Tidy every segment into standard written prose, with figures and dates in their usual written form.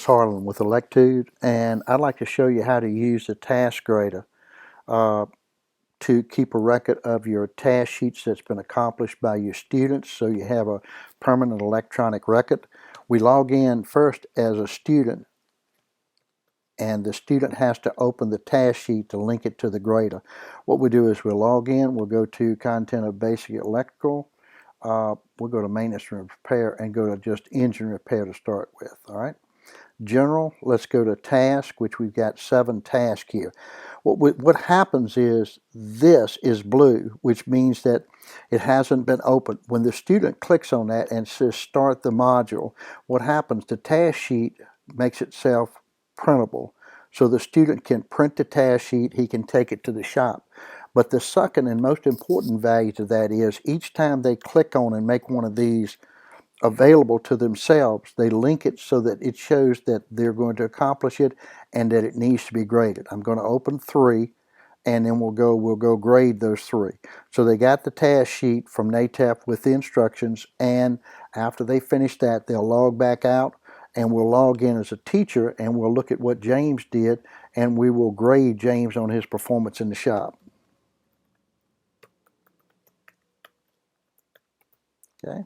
Harlan with Electude, and I'd like to show you how to use the task grader to keep a record of your task sheets that's been accomplished by your students, so you have a permanent electronic record. We log in first as a student, and the student has to open the task sheet to link it to the grader. What we do is we'll log in, we'll go to Content of Basic Electrical, we'll go to Maintenance and Repair, and go to just Engine Repair to start with, all right? General, let's go to Task, which we've got 7 tasks here. What happens is this is blue, which means that it hasn't been opened. When the student clicks on that and says Start the module, what happens, the task sheet makes itself printable. So the student can print the task sheet, he can take it to the shop. But the second and most important value to that is each time they click on and make one of these available to themselves, they link it so that it shows that they're going to accomplish it and that it needs to be graded. I'm going to open 3, and then we'll go grade those 3. So they got the task sheet from NATEF with the instructions, and after they finish that, they'll log back out, and we'll log in as a teacher, and we'll look at what James did, and we will grade James on his performance in the shop. Okay.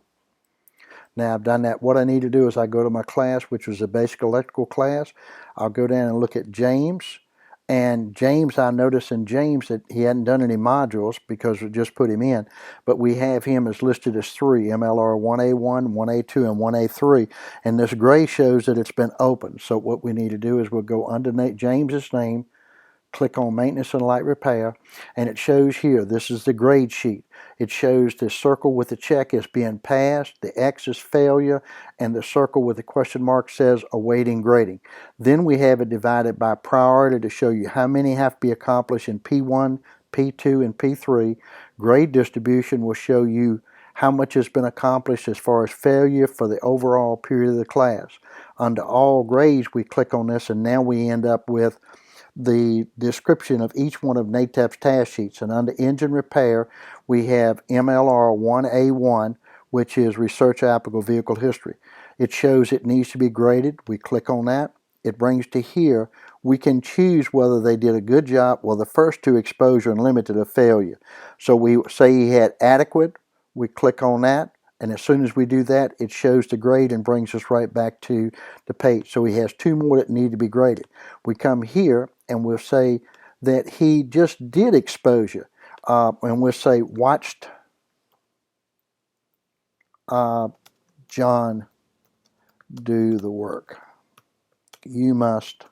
Now I've done that. What I need to do is I go to my class, which was a basic electrical class. I'll go down and look at James. And James, I noticed in James that he hadn't done any modules because we just put him in. But we have him as listed as 3, MLR 1A1, 1A2, and 1A3. And this gray shows that it's been opened. So what we need to do is we'll go underneath James's name, click on Maintenance and Light Repair, and it shows here, this is the grade sheet. It shows the circle with the check is being passed, the X is failure, and the circle with the question mark says awaiting grading. Then we have it divided by priority to show you how many have to be accomplished in P1, P2, and P3. Grade distribution will show you how much has been accomplished as far as failure for the overall period of the class. Under all grades, we click on this, and now we end up with the description of each one of NATEF's task sheets. And under Engine Repair, we have MLR 1A1, which is Research Applicable Vehicle History. It shows it needs to be graded. We click on that. It brings to here. We can choose whether they did a good job. Well, the first 2, exposure and limited, a failure. So we say he had adequate. We click on that. And as soon as we do that, it shows the grade and brings us right back to the page. So he has 2 more that need to be graded. We come here and we'll say that he just did exposure. And we'll say, watched John do the work. You must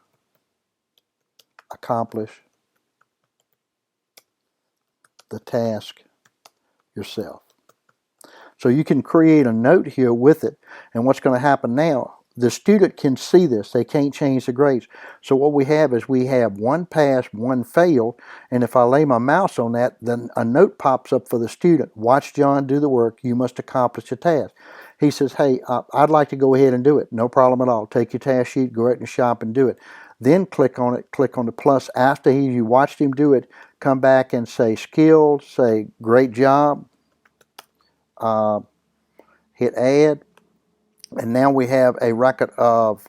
accomplish the task yourself. So you can create a note here with it, and what's going to happen now, the student can see this. They can't change the grades. So what we have is we have 1 pass, 1 fail, and if I lay my mouse on that, then a note pops up for the student. Watch John do the work. You must accomplish the task. He says, hey, I'd like to go ahead and do it. No problem at all. Take your task sheet, go out in the shop and do it. Then click on it, click on the plus. After you watched him do it, come back and say skilled, say great job. Hit add, and now we have a record of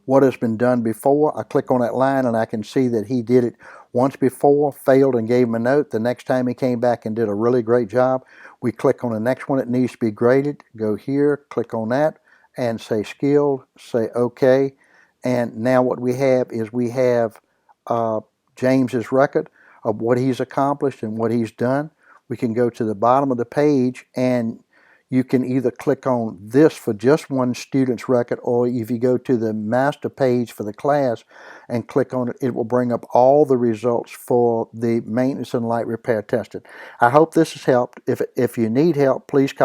what has been done before. I click on that line and I can see that he did it once before, failed, and gave him a note. The next time he came back and did a really great job. We click on the next one that needs to be graded, go here, click on that, and say skilled, say OK. And now what we have is we have James's record of what he's accomplished and what he's done. We can go to the bottom of the page, and you can either click on this for just one student's record, or if you go to the master page for the class and click on it, it will bring up all the results for the maintenance and light repair tested. I hope this has helped. If you need help, please call